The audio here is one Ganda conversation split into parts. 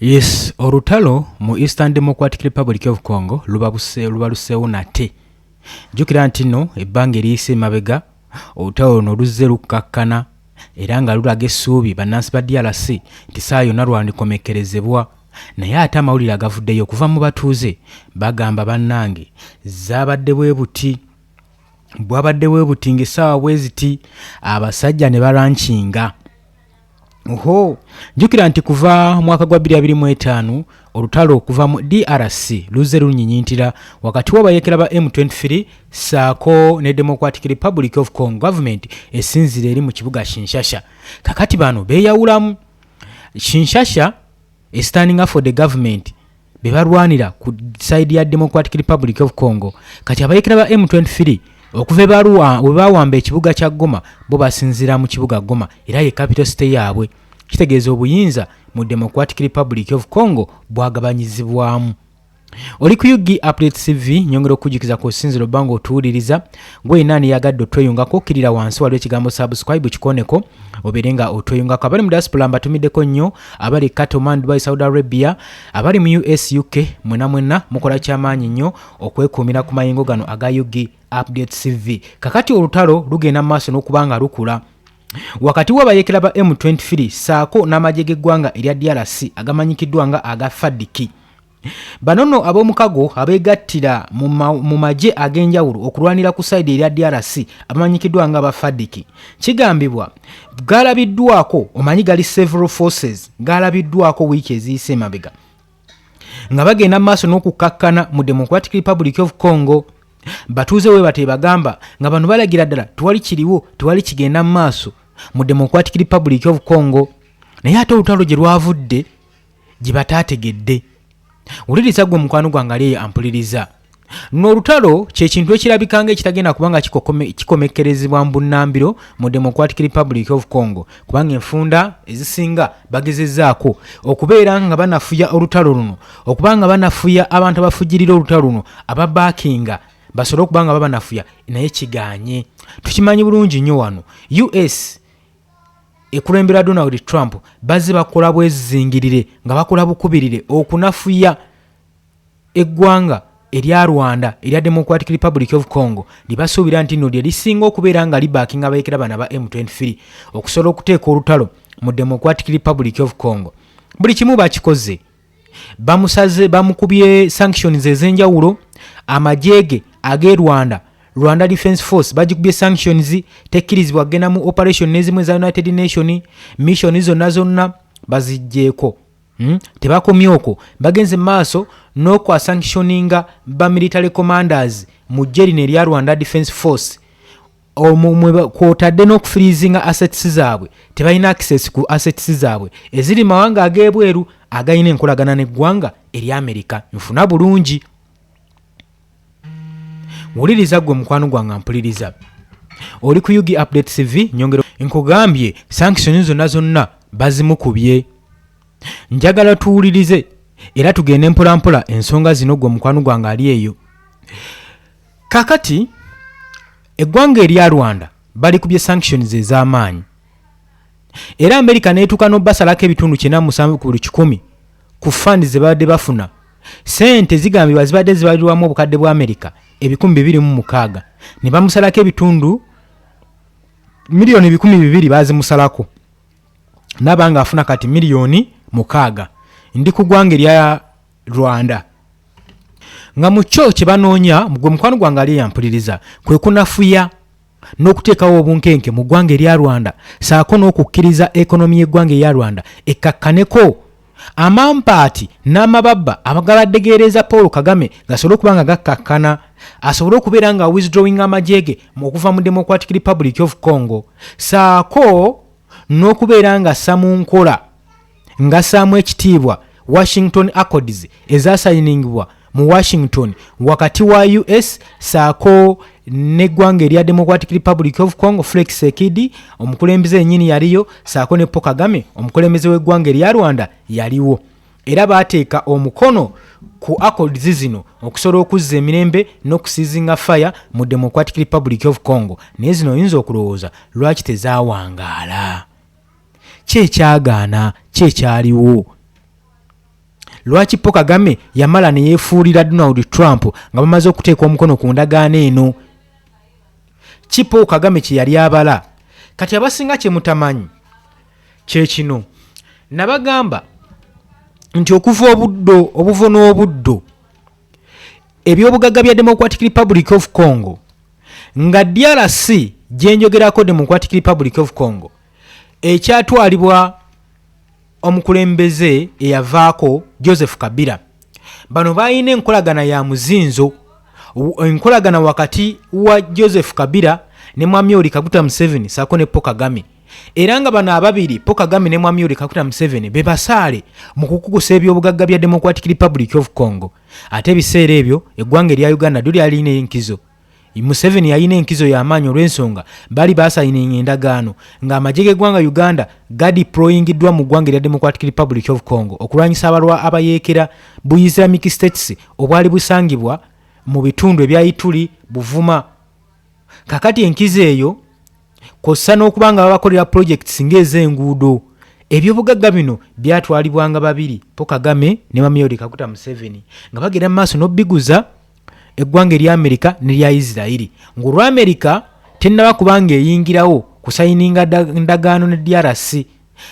Yes, olutalo mu Eastern Democratic Republic of Congo lubaluseewo nate. Jjukira nti nno ebbanga eriyise emabega olutalo luno luzze lukkakkana era nga lulaga essuubi bannansi ba DRC nti saa yonna lwandikomekkerezebwa, naye ate amawulire agavuddeyo okuva mu batuuze bagamba bannange zaabadde bwe buti bwabadde bwe buti ng'essaawa bwe ziti abasajja ne balankinga. Jjukira nti kuva mwaka gwa 2025 olutalo okuva mu DRC luzze lunyinyintira wakati w'abayeekera ba M23 saako ne Democratic Republic of Congo government esinzira eri mu kibuga Kinshasa. Kakati bano beeyawulamu. Kinshasa standing up for the government bebalwanira ku side ya Democratic Republic of Congo, kati abayeekera ba M23 okuva we bawamba ekibuga kya Goma bo basinzira mu kibuga Goma era ye capital city yaabwe. Kitegeeza obuyinza mu Democratic Republic of Congo bwagabanyizibwamu. Oli ku UG Update TV nyongera okujukiza ku sinziro bango otuwuliriza gwe nani yagadde otweyungako okkirira wansi waliwo ekigambo subscribe kikoneko oberenga otweyungako. Abali mu diaspora mbatumiddeko nnyo, abali Kathmandu Dubai Saudi Arabia, abali mu US UK mwena mukola kyamaanyi nnyo okwekuumira ku mayingo gano aga UG Update TV. Kakati olutalo lugenda maaso n'okubanga lukula wakati w'abayeekera ba M23 saako n'amagye g'eggwanga erya DRC agamanyikiddwa nga aga FARDC. Banono ab'omukago abeegattira mu magye ag'enjawulo okulwanira ku side erya DRC abamanyikiddwa nga aba FARDC. Kigambibwa galabiddwako, omanyi gali several forces galabiddwako wiiki eziyise emabega nga bagenda maaso n'okukkakkana mu Democratic Republic of Congo. Batuuze we bate bagamba nga bano balagira ddala tewali kiriwo tewali kigenda maaso mu Democratic Republic of Congo, naye ate olutalo gye lwavudde gye bataategedde. Wuliriza gwe mukwano gwange ali ampuliriza. N'olutalo kyekintu ekirabikanga ekitagenda kubanga kikomekkerezebwa mu bunnambiro mu Democratic Republic of Congo, kubanga enfunda ezisinga bagezezzaako okubeera nga banafuya olutalo luno, okubanga banafuya abantu abafujirira olutalo luno ababaakinga basobole okubanga babanafuya, naye kiganye. Tukimanyi bulungi nnyo wano US ekulembera Donald Trump bazze bakola bwezingirire nga bakola bukubirire okunafuya eggwanga erya Rwanda erya Democratic Republic of Congo libasuubira nti nno lye lisinga okubeera nga libaakinga abayeekera bana ba M23 okusobola okuteeka olutalo mu Democratic Republic of Congo. Buli kimu bakikoze, bamusaze bamukubye sanctions ez'enjawulo. Amajege ag'e Rwanda Defense Force bagikubye sanctions tekkirizibwa kugenda mu operation n'ezimu za United Nation mission zonna bazigjeeko. Tebakomyoko bagenze maaso n'okwa sanctioninga ba military commanders mu jerine erya Rwanda Defense Force kwotadde n'okufreezinga assets zaabwe. Tebalina access ku assets zaabwe eziri mawanga ag'ebweru agayina enkolagana n'eggwanga erya Amerika. Nfuna bulungi. Wuliriza gwe mukwano gwange ampuliriza. Oli ku UG Update TV nyongero nkugambye sanctions zonna bazimukubye. Njagala tuwulirize era tugende mpolampola ensonga zino gwe mukwano gwange ali eyo. Kakati eggwanga erya Rwanda balikubye sanctions ez'amaanyi era Amerika neetuuka n'obbasalako ebitundu 97 ku buli 100 ku fund ze badde bafuna. Sente zigambibwa zibadde zibalirwamu obukadde bwa Amerika 260 ne bamusalako ebitundu miliyoni 200 bazimusalako nabanga afuna kati miliyoni 6 ndi ku ggwanga erya Rwanda. Nga mu kyo kye banoonya gwe mukwano gwange ali yampuliriza kwe kunafuya n'okuteekawo obunkenke mu ggwanga erya Rwanda saako n'okukkiriza ekonomi y'eggwanga erya Rwanda ekkakkaneko amampaati n'amababba abagaladdegeereza Paul Kagame gasobole okubanga gakkakkana, asobole okubeera nga withdrawing amajege okuva mu Democratic Republic of Congo, saako n'okubeera nga samunkola nga saamu ekitiibwa Washington Accords ezasayiningibwa mu Washington wakati wa US saako n'eggwanga erya Democratic Republic of Congo. Felix Sekidi omukulembeze ennyini yaliyo, saako ne Paul Kagame omukulembeze w'eggwanga erya Rwanda yaliwo, era baateeka omukono ku accords zino okusobola okuzza emirembe n'okusiizinga fire mu Democratic Republic of Congo. Naye zino oyinza okulowooza lwaki tezaawangaala, kyekyagaana kyekyaliwo. lwaki Paul Kagame yamala ne yeefuulira Donald Trump nga bamaze okuteeka omukono ku ndagaano eno? Ki Paul Kagame kye yali abala? Kati abasinga kye mutamanyi kye kino. Nabagamba nti okuva obuvo n'obuddo ebyobugagga bya Democratic Republic of Congo nga DRC gyenjogerako Democratic Republic of Congo ekyatwalibwa omukulembeze eyavaako Joseph Kabila. Bano bayina enkolagana ya muzinzo, enkolagana wakati wa Joseph Kabila ne Mwami Yoweri Kaguta Museveni saako ne Paul Kagame. Era nga bano ababiri Paul Kagame ne Mwami Yoweri Kaguta Museveni be basaale mu kukugusa ebyobugagga bya Democratic Republic of Congo. Ate ebiseera ebyo eggwanga erya Uganda lyo lyalina enkizo. Museveni yalina enkizo y'amaanyi olw'ensonga bali basayininga endagaano ng'amagye g'eggwanga Uganda gadiployingiddwa mu ggwanga erya Democratic Republic of Congo okulwanyisa abalwa abayeekera bu Islamic States obwali busangibwa mu bitundu ebya Ituri, Buvuma. Kakati enkizo eyo kossa n'okubanga babakolera projects ng'ez'enguudo. Ebyobugagga bino byatwalibwanga babiri Paul Kagame ne Mwami Yoweri Kaguta Museveni nga bagenda mu maaso n'obbiguza eggwanga erya Amerika n'erya Israeli. Ng'olwa Amerika tennaba kubanga eyingirawo kusayininga endagaano ne DRC.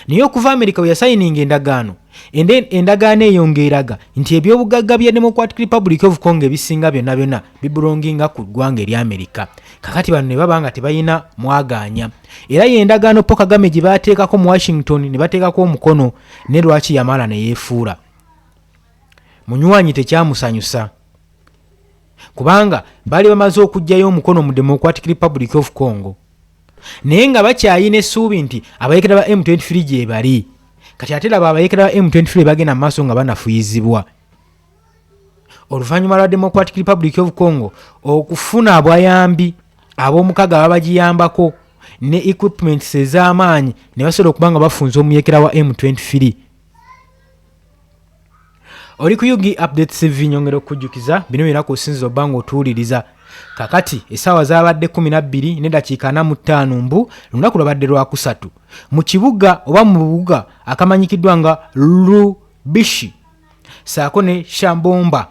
Naye okuva Amerika we yasayininga endagaano eyongeeraga nti ebyobugagga bya Democratic Republic of Congo ebisinga byonna bibulonginga ku ggwanga erya Amerika. Kakati bano ne baba nga tebalina mwagaanya. Era y'endagaano Paul Kagame gye baateekako mu Washington ne bateekako omukono ne lwaki yamala ne yeefuula. Munywanyi tekyamusanyusa. Kubanga bali bamaze okujjayo omukono mu Democratic Republic of Congo. Naye nga bakyayina essuubi nti abayeekera ba M23 gye bali. Kati ate laba abayeekera ba M23 bagenda mu maaso nga banafuyizibwa. Oluvannyuma lwa Democratic Republic of Congo okufuna abayambi ab'omukaga babagiyambako ne equipments ez'amaanyi ne basobola okubanga bafunza omuyeekera wa M23. Oli ku Yugi Updates TV nyongera okujjukiza bino byonna ku sinzizo bbanga otuwuliriza. Kakati essaawa zaabadde 12:45 mbu lunaku lwabadde lwakusatu mu kibuga oba mu bubuga akamanyikiddwa nga Lubbishi saako ne Shambomba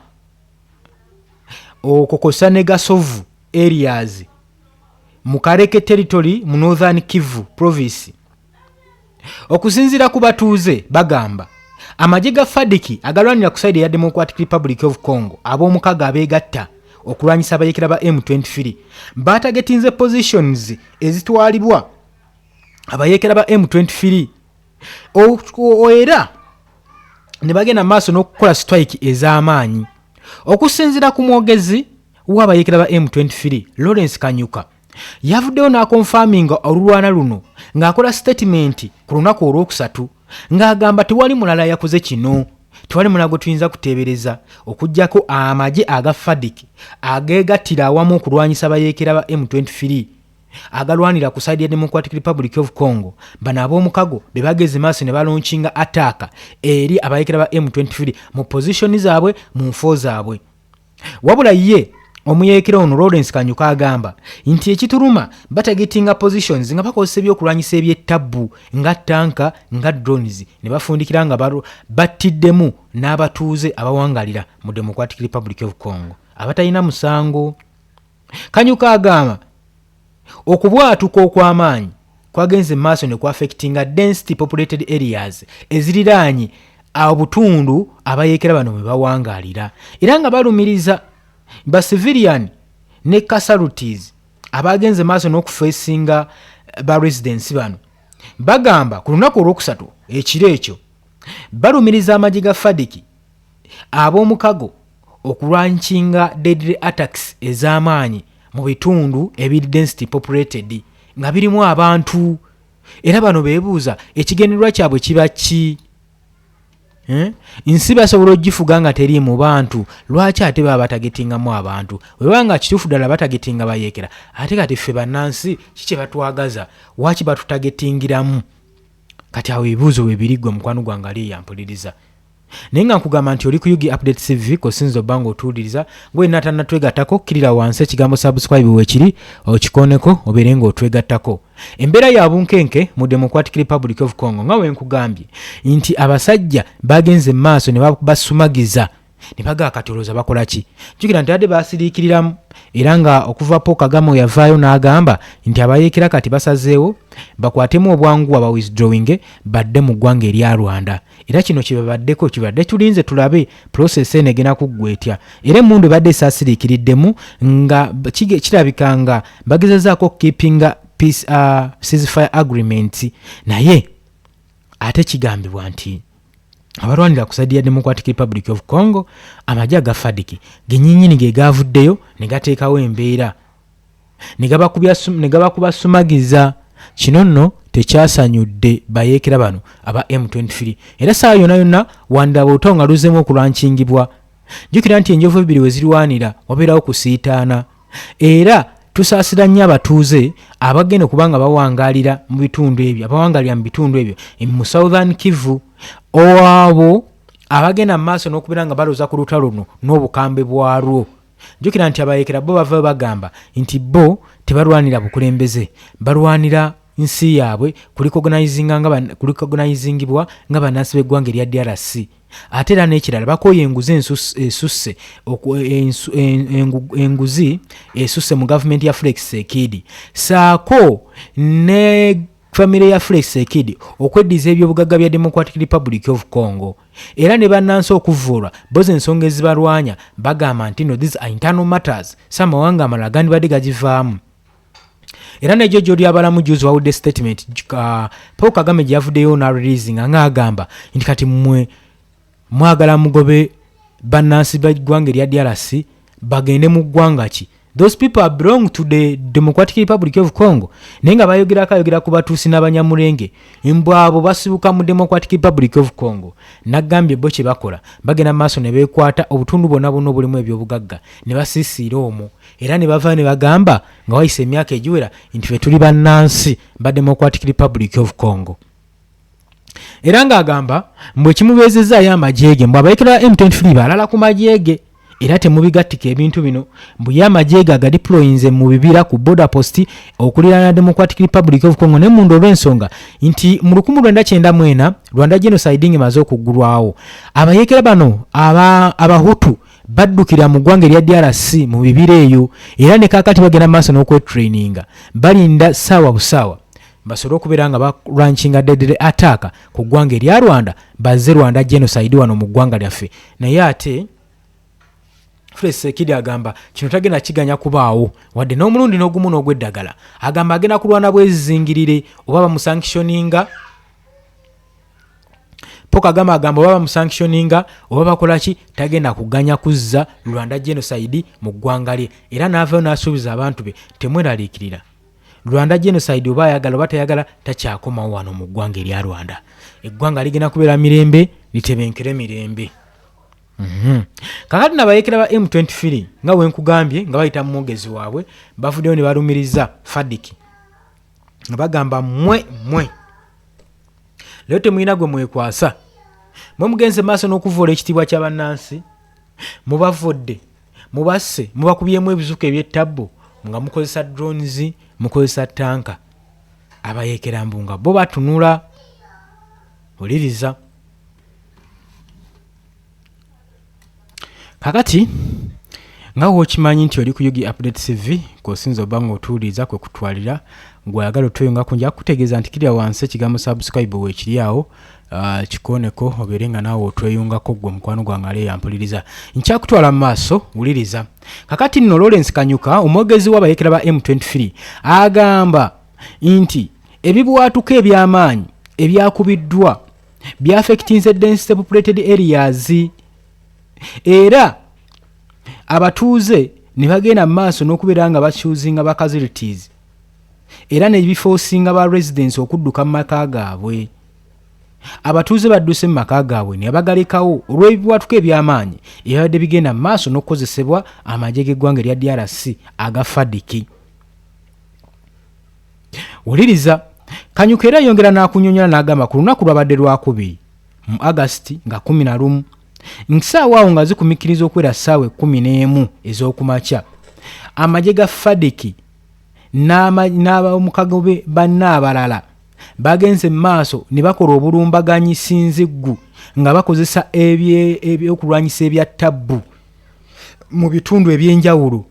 okokosa ne Gasovu areas mu Kareke territory mu Northern Kivu province. Okusinziira ku batuuze bagamba amagye ga FARDC agalwanira ku side ya Democratic Republic of Congo ab'omukaga abeegatta okulwanyisa abayeekera ba M23 batagetinze positions ezitwalibwa abayeekera ba M23 era ne bagenda maaso n'okukola strike ez'amaanyi. Okusinziira ku mwogezi w'abayeekera ba M23 Lawrence Kanyuka yavuddeyo n'akonfaminga olulwana luno ng'akola statement ku lunaku olwokusatu ng'agamba tewali mulala yakoze kino, tewali mulala gwe tuyinza kuteebereza okuggyako amagye aga FARDC ageegattira awamu okulwanyisa abayeekera ba M23 agalwanira ku side ya Democratic Republic of Congo. Bano ab'omukago be bageze maaso ne balonkinga attack eri abayeekera ba M23 mu position zaabwe mu nfo zaabwe. Wabula ye omuyeekera ono Lawrence Kanyuka agamba nti ekituluma batagetinga positions nga bakozesa ebyokulwanyisa ebyettabbu nga tanka nga drones ne bafundikira nga battiddemu n'abatuuze abawangalira mu Democratic Republic of Congo abatalina musango. Kanyuka agamba okubwatuka okw'amaanyi kwagenze maaso ne kwaffectinga density populated areas eziriraanye obutundu abayeekera bano bwe bawangalira era nga balumiriza ba civilian ne casualties abagenze maaso n'okufeesinga ba residents bano. Bagamba ku lunaku olwokusatu ekiro ekyo balumiriza amagye ga FARDC ab'omukago okulwankinga deadly attacks ez'amaanyi mu bitundu ebiri density populated nga birimu abantu. Era bano beebuuza ekigendererwa kyabwe kiba ki? Nsi basobola ogifuga nga teri mu bantu, lwaki ate baba batagetingamu abantu? Webanga kituufu ddala batagetinga bayeekera, ate kati ffe bannansi kiki batwagaza, waki batutagetingiramu? Kati awo ebibuuzo weebiriggwe mukwano gwange ali yampuliriza. Naye nga nkugamba nti oli ku Yugi Updates TV kosinzo bbanga otuwuliriza gwe natanatwegattako kkirira wansi ekigambo subscribe weekiri okikoneko obeere nga otwegattako. embeera ya bunkenke mu Democratic Republic of Congo nga wenkugambye nti abasajja bagenze maaso ne basumagiza ne bagaa katoloza bakola ki jukira nti ade basiriikiriramu era nga okuva Paul Kagame yavaayo n'agamba nti abayeekera kati basazeewo bakwatemu obwangu aba withdrawing badde mu ggwanga erya Rwanda era kino kibabaddeko kibadde tulinze tulabe process eno egenda kuggwetya era emmundu badde saasiriikiriddemu nga kirabika nga bagezezaako keeping peace ceasefire agreement naye ate kigambibwa nti abalwanira ku saidi ya Democratic Republic of Congo amajja ga FARDC genyinyini ge gavuddeyo ne gateekawo embeera ne gabakubasumagiza kino nno tekyasanyudde bayeekera bano aba M23 era saa yonna wandaba otonga luzemu okulankingibwa jukira nti enjovu ebiri we zirwanira wabeerawo kusiitaana era tusaasira nnyo abatuuze abagenda kubanga bawangalira mu bitundu ebyo abawangalira mu bitundu ebyo mu Southern Kivu owaabo abagenda mu maaso n'okubeera nga balooza ku lutalo luno n'obukambe bwalwo jukira nti abayeekera bo bava bagamba nti bo tebalwanira bukulembeze balwanira nsi yaabwe kulicognizingibwa nga bannansi b'eggwanga erya DRC ate era n'ekirala bakooye enguzi esusse enguzi esusse mu gavumenti ya Felix Tshisekedi saako ne famire ya Felix Tshisekedi okweddiza ebyobugagga bya Democratic Republic of Congo era ne bannansi okuvuulwa boze ensonga ezibalwanya bagamba nti no these are internal matters samawanga amalala gandibadde gagivaamu era n'ejjo gy'olyabalamu juzi wawudde statement Paul Kagame gye yavuddeyo na releasing nga agamba nti kati mmwe mwagala mugobe bannansi b'eggwanga erya DRC bagende mu ggwanga ki those people belong to the Democratic Republic of Congo naye nga bayogera ku batuusi n'abanyamulenge embwabo basibuka mu Democratic Republic of Congo naggambye bo kye bakola bagenda mu maaso ne beekwata obutundu bwonna obulimu ebyobugagga ne basiisiira omwo era ne bava ne bagamba nga wayise emyaka egiwera nti ffe tuli bannansi ba Democratic Republic of Congo era ng'agamba mbwe kimubeezezaayo amajeege mbwe abayeekera M23 balala ku majeege era temubigattika ebintu bino mbwe amajeege agadiployinze mu bibira ku border post okuliraana Democratic Republic of Congo ne mundu olw'ensonga nti mu 1994 Rwanda genocide emaze okuggulwawo abayeekera bano abahutu baddukira mu ggwanga erya DRC mu bibira eyo era ne kaakati bagenda maaso n'okwetraininga balinda ssaawa busaawa basobole okubeera nga balwanchinga deadly attack ku ggwanga erya Rwanda bazze Rwanda genocide wano mu ggwanga lyaffe naye ate Felix Tshisekedi agamba kino tagenda kiganya kubaawo wadde n'omulundi n'ogumu n'ogw'eddagala agamba agenda kulwana bwezizingirire oba bamusanctioninga Paul Kagame agamba oba bamusanctioninga oba bakola ki tagenda kuganya kuzza Rwanda genocide mu ggwanga lye era n'avaayo n'asuubiza abantu be temweraliikirira Rwanda genocide oba ayagala oba tayagala takyakomawo wano mu ggwanga erya Rwanda eggwanga ligenda kubeera mirembe litebenkere mirembe kakati nabayeekera ba M23 nga wenkugambye nga bayita mu mwogezi waabwe bavuddeyo ne balumiriza FARDC nga bagamba mwe leo temulina gwe mwekwasa mwe mugenze maaso n'okuvoola ekitiibwa ky'abannansi mubavudde mubasse mubakubyemu ebizuka eby'ettabbo nga mukozesa drones mukozesa tanka abayeekera mbunga bo batunula oliriza kakati nga wokimanyi nti oli ku Yugi Update TV kosinza obanga otuuliza kwe kutwalira gwayagala otweyonga kunja kutegeeza nti kirya wansi ekigambo subscribe weekiri awo kikoneko obeere nga naawe otweyongako gwe mukwano gwange ale yampuliriza nkyakutwala mu maaso wuliriza kakati nno Lawrence Kanyuka omwogezi w'abayeekera ba M23 agamba nti ebibwatuka eby'amaanyi ebyakubiddwa byafectinze densely populated areas era abatuuze ne bagenda mu maaso n'okubeera nga bakyuzinga ba casualties era ne bifoosinga ba residents okudduka mu maka gaabwe abatuuze badduse mu maka gaabwe ne bagalekawo olw'ebibwatuka eby'amaanyi ebibadde bigenda mu maaso n'okukozesebwa amagye g'eggwanga erya DRC aga FARDC wuliriza Kanyuka era yongera n'akunyonyola n'agamba ku lunaku lwabadde lwakubiri mu August nga 11 nsaawa awo nga zikumikiriza okwera ssaawa 11 ez'okumakya amagye ga FARDC n'abamukago be banna abalala bagenze maaso ne bakola obulumbaganyi sinziggu nga bakozesa ebyokulwanyisa ebya ttabbu mu bitundu ebyenjawulo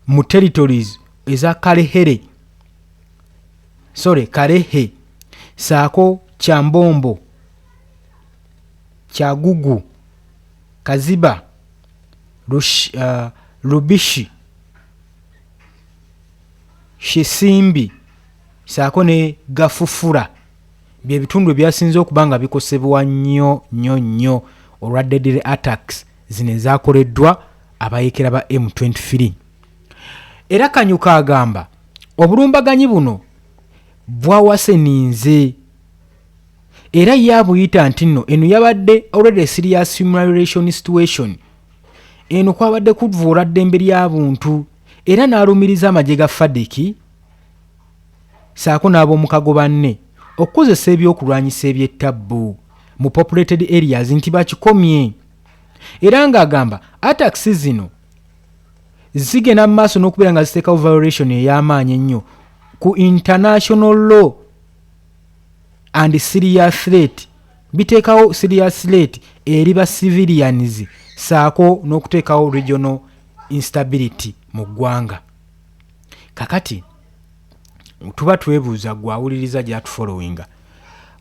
mu territories eza Kalehe saako Kyambombo, Kyagugu, Kaziba, Lubishi, Shisimbi saako ne Gafufura bye bitundu ebyasinze okuba nga bikosebwa nnyo olwa deadly attacks zino ezaakoleddwa abayeekera ba M23. Era Kanyuka agamba obulumbaganyi buno bwawaseninze era yabuyita nti nno eno yabadde already serious human relation situation, eno kwabadde kuvuula ddembe ly'abuntu, era n'alumiriza amagye ga FADC saako n'ab'omukago banne okukozesa ebyokulwanyisa eby'ettabbu mu populated areas nti bakikomye, era ng'agamba attacks zino zigenda mu maaso n'okubeera nga ziteekawo violation ey'amaanyi ennyo ku international law and serious threat, biteekawo serious threat eri ba civilians saako n'okuteekawo regional instability mu ggwanga. Kakati tuba twebuuza gwawuliriza gyatufollowinga,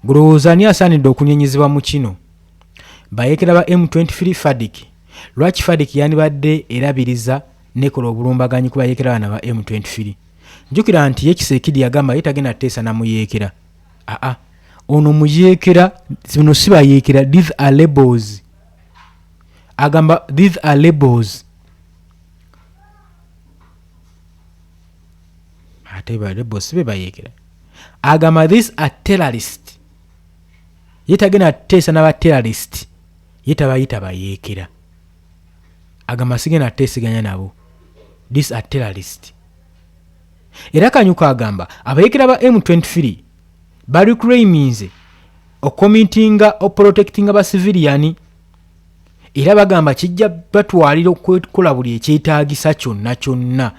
gulowooza ani asaanidde okunyenyezebwa mu kino? Bayeekera ba M23 FADC? Lwaki FADC yandibadde erabiriza nekola obulumbaganyi ku bayeekera bana ba M23? Njukira nti ye Kisekedi yagamba yetagenda teesa na muyeekera. Ono muyeekera, zino si bayeekera, these are labels. Agamba these are labels. Ate ba labels sibe bayeekera. Agamba these are terrorists. Yetagenda teesa n'aba terrorist. Yetabayita bayeekera. Agamba sigenda teesiganya nabo. These are terrorists. Era Kanyuka agamba abayeekera ba M23 bali claiminze ocommittinga oprotectinga ba civilian, era bagamba kijja batwalira okukola buli ekyetaagisa kyonna.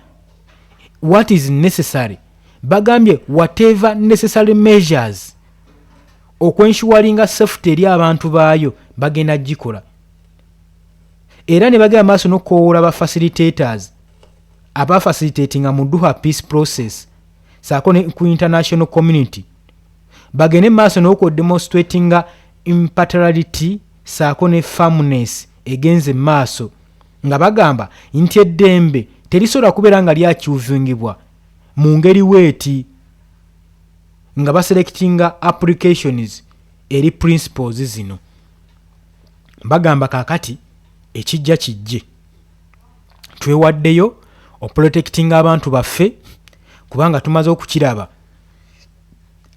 What is necessary? Bagambye whatever necessary measures okwensuwalinga safety eri abantu baayo bagenda gikola. Era ne bagenda maaso n'okukoowola ba facilitators aba facilitatinga mu Doha peace process saako ne ku international community bagende maaso n'okudemonstratinga impartiality saako ne firmness egenze maaso nga bagamba nti eddembe terisobola kubeera nga lyakyuvingibwa mu ngeri weeti nga baselectinga applications eri principles zino. Bagamba kakati ekijja kijje twewaddeyo oprotectinga abantu baffe kubanga tumaze okukiraba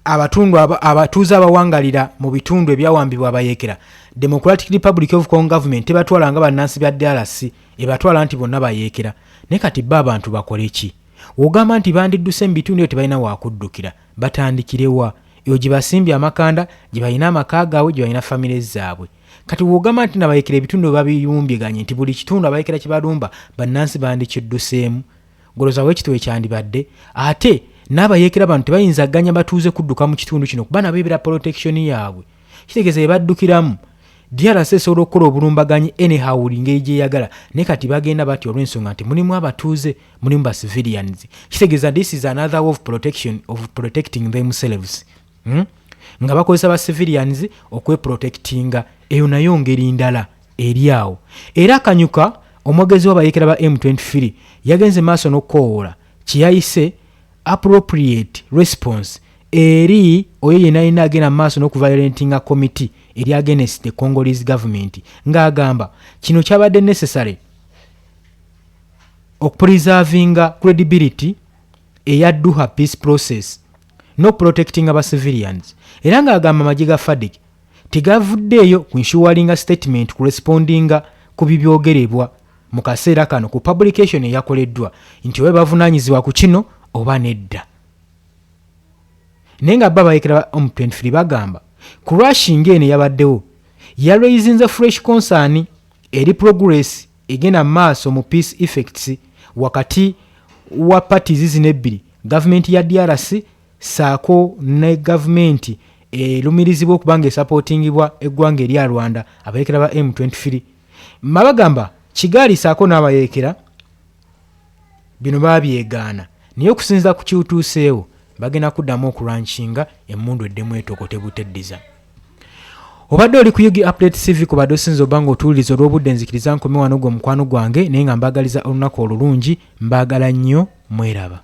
abatuuze abawangalira mu bitundu ebyawambibwa abayeekera. Democratic Republic of Congo government tebatwala nga bannansi bya DRC ebatwala nti bonna bayeekera. Ne kati ba abantu bakole ki? Wogamba nti bandidduse mu bitundu ebyo tebalina waakuddukira, batandikirewa eyo gye basimbye amakanda, gye balina amaka gaabwe, gye balina famire zaabwe. Kati wogamba nti nabayeekera ebitundu babiyumbyeganye nti buli kitundu abayeekera kye balumba bannansi bandikidduseemu, goloza weekitwe ekyandibadde ate n'abayeekera bano tebayinza ganya batuuze kudduka mu kitundu kino kuba nabo ebera protection yaabwe. Kitegeeza ebaddukiramu DRC esobola okukola obulumbaganyi anyhow ngeri gyeyagala, ne kati bagenda bati olw'ensonga nti mulimu abatuuze, mulimu ba civilians. Kitegeeza this is another way of protecting themselves. Nga bakozesa ba civilians okweprotectinga, eyo nayo ngeri ndala eri awo. Era Kanyuka omwogezi w'abayeekera ba M23 yagenze maaso n'okukoowola kiyayise appropriate response eri oyo yenna alina agenda maaso n'okuviolentinga committee eri against the Congolese government, ng'agamba kino kyabadde necessary okupreservinga credibility eya Doha peace process no protecting aba civilians. Era ng'agamba amagye ga FADC tegavuddeeyo ku ensuwalinga statement ku respondinga ku bibyogerebwa mu kaseera kano ku publication eyakoleddwa nti oba bavunaanyizibwa ku kino oba nedda. Naye nga babayeekera ba M23 bagamba ku rushing eno yabaddewo yaraisinze fresh concern eri progress egenda maaso mu peace effects wakati wa parties zino ebbiri gavumenti ya DRC saako ne gavumenti erumirizibwa okuba nga esapootingibwa eggwanga erya Rwanda abayeekera ba M23 mabagamba Kigali saako n'abayeekera bino babyegaana naye okusinziira ku kiwutuuseewo bagenda kuddamu okulwankinga emmundu eddemu etokote buteddiza. Obadde oli ku Yugi Update TV ku badde osinza obba nga otuwuliriza olw'obudde nzikiriza nkome wano gwe mukwano gwange naye nga mbaagaliza olunaku olulungi mbaagala nnyo mweraba.